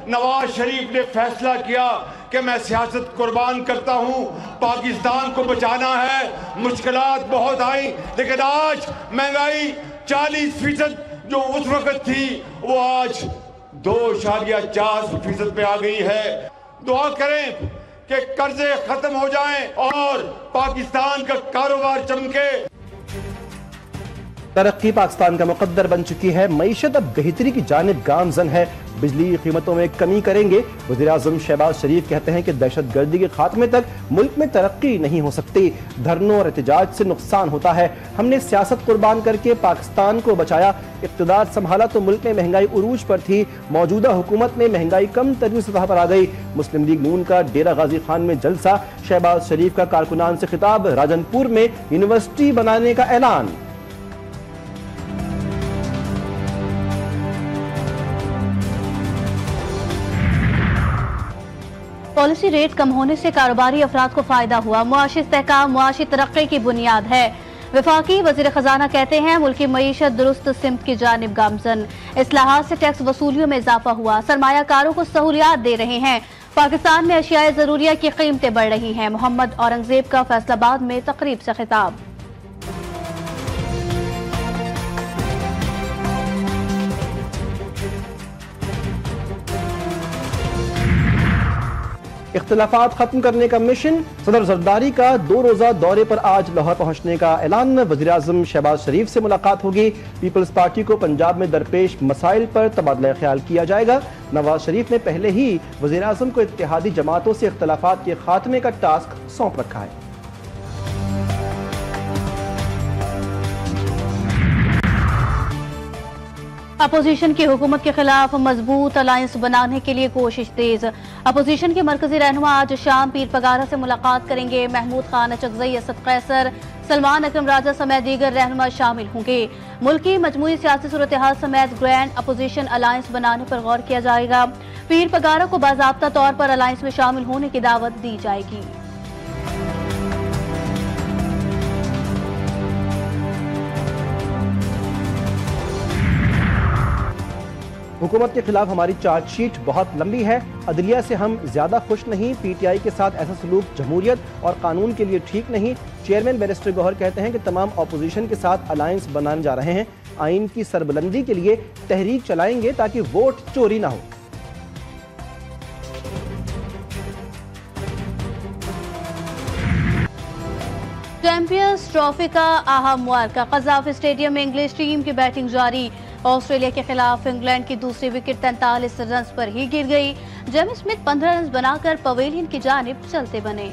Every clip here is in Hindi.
नवाज शरीफ ने फैसला किया कि मैं सियासत कुर्बान करता हूं, पाकिस्तान को बचाना है। मुश्किलात बहुत आई, लेकिन आज महंगाई 40% जो उस वक्त थी वो आज 2.4% पे आ गई है। दुआ करें कि कर्जे खत्म हो जाएं और पाकिस्तान का कारोबार चमके। तरक्की पाकिस्तान का मुकद्दर बन चुकी है, मईशत अब बेहतरी की जानिब गामजन है, बिजली कीमतों में कमी करेंगे। वज़ीर-ए-आज़म शहबाज शरीफ कहते हैं कि दहशतगर्दी के खात्मे तक मुल्क में तरक्की नहीं हो सकती, धरनों और एहतजाज से नुकसान होता है। हमने सियासत कुर्बान करके पाकिस्तान को बचाया, इक़्तिदार संभाला तो मुल्क में महंगाई उरूज पर थी, मौजूदा हुकूमत में महंगाई कम तरीन सतह पर आ गई। मुस्लिम लीग नून का डेरा गाजी खान में जलसा, शहबाज शरीफ का कारकुनान से खिताब, राजनपुर में यूनिवर्सिटी बनाने का ऐलान। पॉलिसी रेट कम होने से कारोबारी अफराद को फायदा हुआ, मुआशी इस्तेहकाम मुआशी तरक्की की बुनियाद है। वफाकी वजीर खजाना कहते हैं मुल्की मईशत दुरुस्त सिमत की जानिब गामजन, इस्लाहात से टैक्स वसूलियों में इजाफा हुआ, सरमायाकारों को सहूलियात दे रहे हैं। पाकिस्तान में अशियाए जरूरिया की कीमतें बढ़ रही हैं। मोहम्मद औरंगजेब का फैसलाबाद में तकरीब से खिताब। इख्तिलाफात खत्म करने का मिशन, सदर जरदारी का 2 रोजा दौरे पर आज लाहौर पहुंचने का ऐलान। वज़ीर-ए-आज़म शहबाज शरीफ से मुलाकात होगी। पीपल्स पार्टी को पंजाब में दरपेश मसाइल पर तबादला ख्याल किया जाएगा। नवाज शरीफ ने पहले ही वज़ीर-ए-आज़म को इत्तेहादी जमातों से इख्तिलाफात के खात्मे का टास्क सौंप रखा है। अपोजिशन की हुकूमत के खिलाफ मजबूत अलायंस बनाने के लिए कोशिश तेज। अपोजिशन के मरकजी रहनुमा आज शाम पीर पगारा से मुलाकात करेंगे। महमूद खान अचकजई, असद कैसर, सलमान अकरम राजा समेत दीगर रहनुमा शामिल होंगे। मुल्क की मजमूई सियासी सूरत हाल समेत ग्रैंड अपोजिशन अलायंस बनाने पर गौर किया जाएगा। पीर पगारा को बाज़ाब्ता तौर पर अलायंस में शामिल होने की दावत दी जाएगी। हुकूमत के खिलाफ हमारी चार्जशीट बहुत लंबी है, अदलिया से हम ज्यादा खुश नहीं, पीटीआई के साथ ऐसा सलूक जमहूरियत और कानून के लिए ठीक नहीं। चेयरमैन बैरिस्टर गौहर कहते हैं कि तमाम अपोजिशन के साथ अलायंस बनाने जा रहे हैं, आइन की सरबलंदी के लिए तहरीक चलाएंगे ताकि वोट चोरी ना हो। चैंपियंस ट्रॉफी का अहम मुआरका, कज़ाफ स्टेडियम में इंग्लिश टीम की बैटिंग जारी। ऑस्ट्रेलिया के खिलाफ इंग्लैंड की दूसरी विकेट 43 रन पर ही गिर गई। जेमी स्मिथ 15 रन बनाकर पवेलियन की जानिब चलते बने।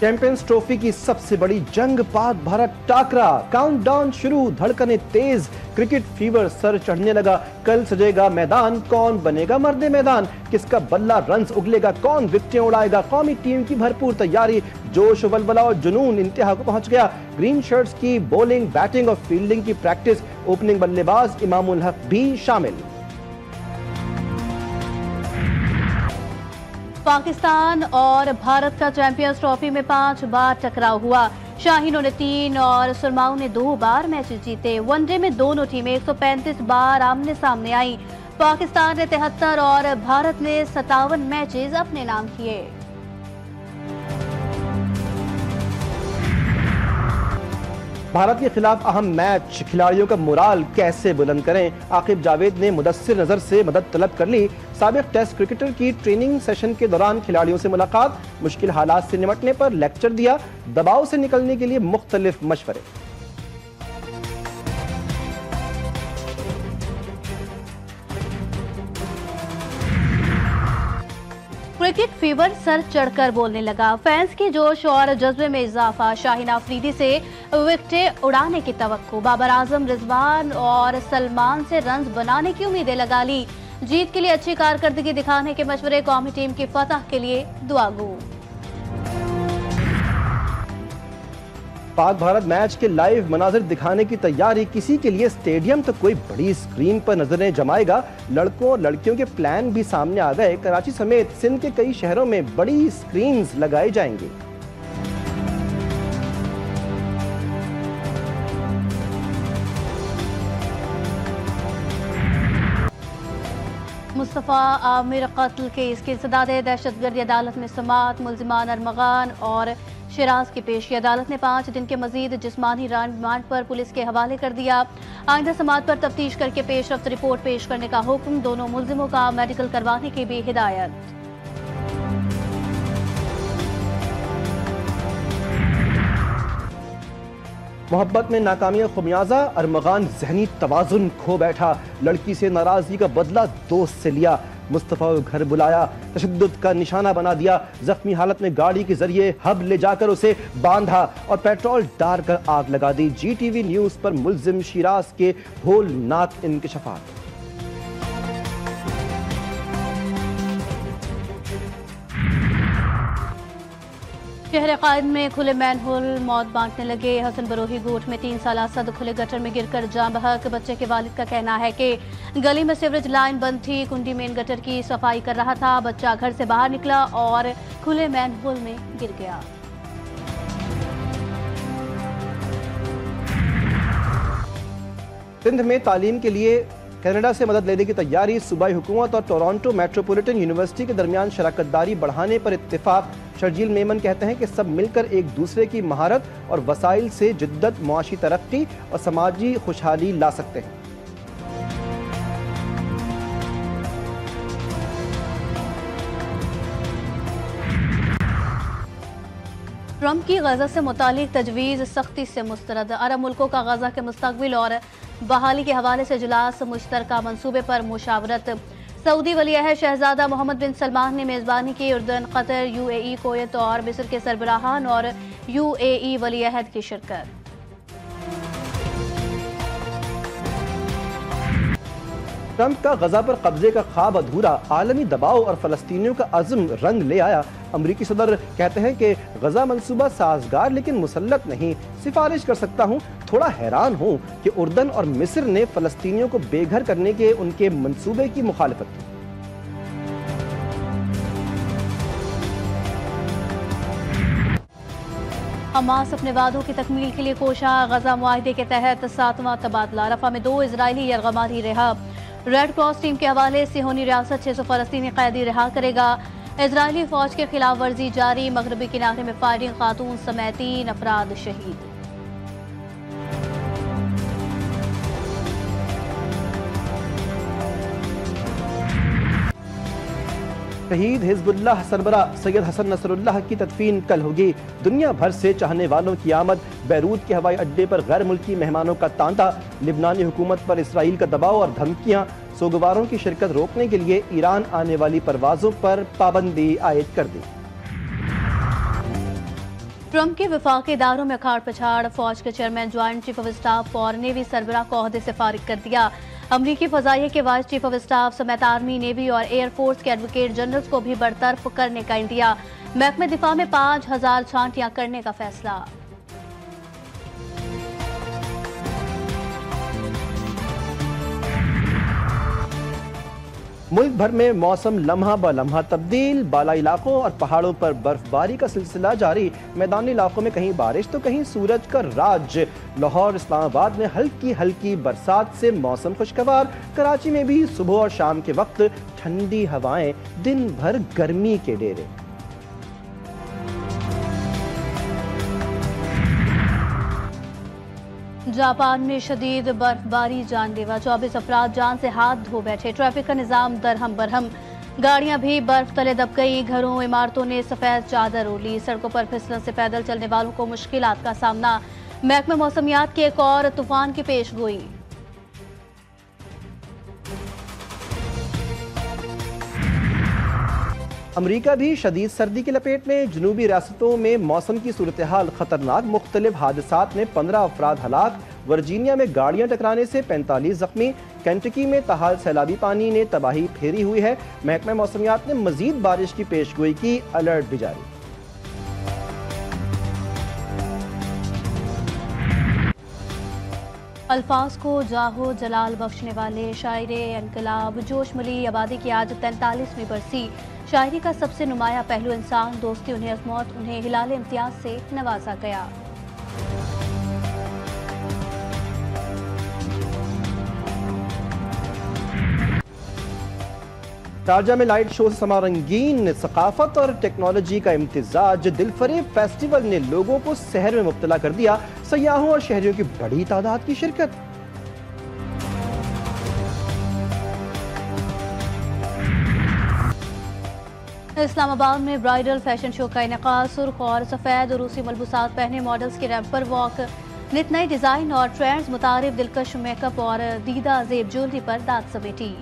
चैंपियंस ट्रॉफी की सबसे बड़ी जंग, पाक भारत टाकरा, काउंटडाउन शुरू, धड़कने तेज, क्रिकेट फीवर सर चढ़ने लगा। कल सजेगा मैदान, कौन बनेगा मर्दे मैदान, किसका बल्ला रन्स उगलेगा, कौन विकेटें उड़ाएगा। कौमी टीम की भरपूर तैयारी, जोश वलवला और जुनून इंतहा को पहुंच गया। ग्रीन शर्ट्स की बॉलिंग, बैटिंग और फील्डिंग की प्रैक्टिस, ओपनिंग बल्लेबाज इमामुल हक भी शामिल। पाकिस्तान और भारत का चैंपियंस ट्रॉफी में 5 बार टकराव हुआ। शाहीनों ने 3 और सुरमाओं ने 2 बार मैच जीते। वनडे में दोनों टीमें 135 बार आमने सामने आई। पाकिस्तान ने 73 और भारत ने 57 मैचेस अपने नाम किए। भारत के खिलाफ अहम मैच, खिलाड़ियों का मोराल कैसे बुलंद करें। आकिब जावेद ने मुदस्सिर नजर से मदद तलब कर ली। साबिक टेस्ट क्रिकेटर की ट्रेनिंग सेशन के दौरान खिलाड़ियों से मुलाकात, मुश्किल हालात से निपटने पर लेक्चर दिया, दबाव से निकलने के लिए मुख्तलिफ मशवरे। क्रिकेट फीवर सर चढ़कर बोलने लगा। फैंस के जोश और जज्बे में इजाफा। शाहीन आफरीदी से विकेटें उड़ाने की तवक्को। बाबर आजम, रिजवान और सलमान से रन्स बनाने की उम्मीदें लगा ली। जीत के लिए अच्छी कारकर्दगी दिखाने के मशवरे। कौमी टीम की फतह के लिए दुआ गो। पाक भारत मैच के लाइव मनाजिर दिखाने की तैयारी। किसी के लिए स्टेडियम तो कोई बड़ी स्क्रीन पर नजरें जमाएगा। लड़कों और लड़कियों के प्लान भी सामने आ गए। कराची समेत सिंध के कई शहरों में बड़ी स्क्रीन्स लगाई जाएंगी। मुस्तफ़ा आमिर कत्ल केस की सदाद दहशतगर्दी अदालत में समाअत। मुलजिमान अरमगान और शिराज की पेशी। अदालत ने 5 दिन के मजीद जिस्मानी रिमांड पर पुलिस के हवाले कर दिया। आइंदा समाअत पर तफ्तीश करके पेशरफ्त रिपोर्ट पेश करने का हुक्म। दोनों मुलजिमों का मेडिकल करवाने की भी हिदायत। मोहब्बत में नाकामियां खुमियाजा, अरमगान जहनी तवाजुन खो बैठा। लड़की से नाराजगी का बदला दोस्त से लिया। मुस्तफ़ा को घर बुलाया, तशद्दुद का निशाना बना दिया। जख्मी हालत में गाड़ी के जरिए हब ले जाकर उसे बांधा और पेट्रोल डालकर आग लगा दी। GTV न्यूज पर मुलजिम शिराज के होलनाक इंकशाफात। शहर कायद में खुले मैनहोल मौत बांटने लगे। हसन बरोही गोट में 3 साल असद खुले गटर में गिरकर जान बहक। बच्चे के वालिद का कहना है कि गली में सीवरेज लाइन बंद थी, कुंडी मेन गटर की सफाई कर रहा था। बच्चा घर से बाहर निकला और खुले मैनहोल में गिर गया। सिंध में तालीम के लिए कनाडा से मदद लेने की तैयारी। सूबाई हुकूमत और टोरंटो मेट्रोपॉलिटन यूनिवर्सिटी के दरमियान शराकतदारी बढ़ाने पर इत्तेफाक। शर्जील मेमन कहते हैं कि सब मिलकर एक दूसरे की महारत और वसाइल से जिद्दत, मुआशी तरक्की और समाजी खुशहाली ला सकते हैं। ट्रंप की गजा से मुतालिक तजवीज़ सख्ती से मुस्तरद। अरब मुल्कों का गजा के मुस्तकबिल और बहाली के हवाले से इजलास। मुश्तरका मंसूबे पर मुशावरत। सऊदी वली-अहद शहजादा मोहम्मद बिन सलमान ने मेज़बानी की। उर्दन, कतर, UAE, कुवैत और मिस्र के सरबराहान और UAE वली-अहद की शिरकत। ट्रंप का गजा पर कब्जे का ख्वाब अधूरा। आलमी दबाव और फलस्तीनियों का अज़्म रंग ले आया। अमरीकी सदर कहते हैं कि गजा मंसूबा साजगार लेकिन मुसल्लत नहीं। सिफारिश कर सकता हूँ। थोड़ा हैरान हूँ कि उर्दन और मिस्र ने फलस्तीनियों को बेघर करने के उनके मंसूबे की मुखालफत की। हमास अपने वादों की तकमील के लिए कोशा। गजा मुआहदे के तहत 7वां तबादला। रफा में 2 इजरायली यरगमारी रिहा। रेड क्रॉस टीम के हवाले से होनी रियासत 600 फलस्तीनी कैदी रिहा करेगा। इजरायली फौज के खिलाफ वर्जी जारी। मगरबी किनारे में फायरिंग, खातून समेत 3 अफराद शहीद। शहीद हिजबुल्लाह सरबरा सैयद हसन नसरुल्लाह की तदफीन कल होगी। दुनिया भर से चाहने वालों की आमद। बैरूत के हवाई अड्डे पर गैर मुल्की मेहमानों का तांता। लिबनानी हुकूमत पर इसराइल का दबाव और धमकियां। सोगवारों की शिरकत रोकने के लिए ईरान आने वाली परवाजों पर पाबंदी आयद कर दी। ट्रंप के वफाकी इदारों में अखाड़ पछाड़। फौज के chairman joint chief of staff और नेवी सरबराह को ओहदे से फारिग कर दिया। अमरीकी फजाइया के वाइस चीफ ऑफ स्टाफ समेत आर्मी, नेवी और एयरफोर्स के एडवोकेट जनरल्स को भी बरतरफ करने का इंदिया। महकमे दिफा में 5000 छांटियां करने का फैसला। मुल्क भर में मौसम लम्हा ब लम्हा तब्दील। बाला इलाकों और पहाड़ों पर बर्फबारी का सिलसिला जारी। मैदानी इलाकों में कहीं बारिश तो कहीं सूरज का राज। लाहौर, इस्लामाबाद में हल्की हल्की बरसात से मौसम खुशगवार। कराची में भी सुबह और शाम के वक्त ठंडी हवाएं, दिन भर गर्मी के डेरे। जापान में शदीद बर्फबारी जानलेवा। 24 अफराद जान से हाथ धो बैठे। ट्रैफिक का निजाम दरहम बरहम। गाड़ियां भी बर्फ तले दब गई। घरों, इमारतों ने सफेद चादर ओढ़ी। सड़कों पर फिसलन से पैदल चलने वालों को मुश्किलात का सामना। महकमे मौसमियात की एक और तूफान की पेशगोई। अमरीका भी शदीद सर्दी की लपेट में। जनूबी रियासतों में मौसम की सूरत हाल खतरनाक। मुख्तलिफ हादसात में 15 अफराद हलाक। वर्जीनिया में गाड़ियां टकराने से 45 जख्मी। केंटकी में ताहाल सैलाबी पानी ने तबाही फेरी हुई है। महकमा मौसमियात ने मजीद बारिश की पेशगोई की। अलर्ट भी जारी। अल्फाज को जाहो जलाल बख्शने वाले शायर इनकलाब जोशमली आबादी की आज 43वीं बरसी। शायरी का सबसे नुमाया पहलू इंसान दोस्ती, उन्हें अजमौत, उन्हें हिलाल इम्तियाज से नवाजा गया। शारजा में लाइट शो से समा रंगीन सकाफत और टेक्नोलॉजी का इम्तिजाज दिलफरेब फेस्टिवल ने लोगों को सहर में मुब्तला कर दिया। सयाहों और शहरियों की बड़ी तादाद की शिरकत। इस्लामाबाद में ब्राइडल फैशन शो का इनेकाद। सुर्ख और सफेद रूसी मलबूसात पहने मॉडल्स के रैंप पर वॉक। नित नई डिजाइन और ट्रेंड्स मुतारिफ दिलकश मेकअप और दीदा जेब ज्वेलरी पर दाद समेटी।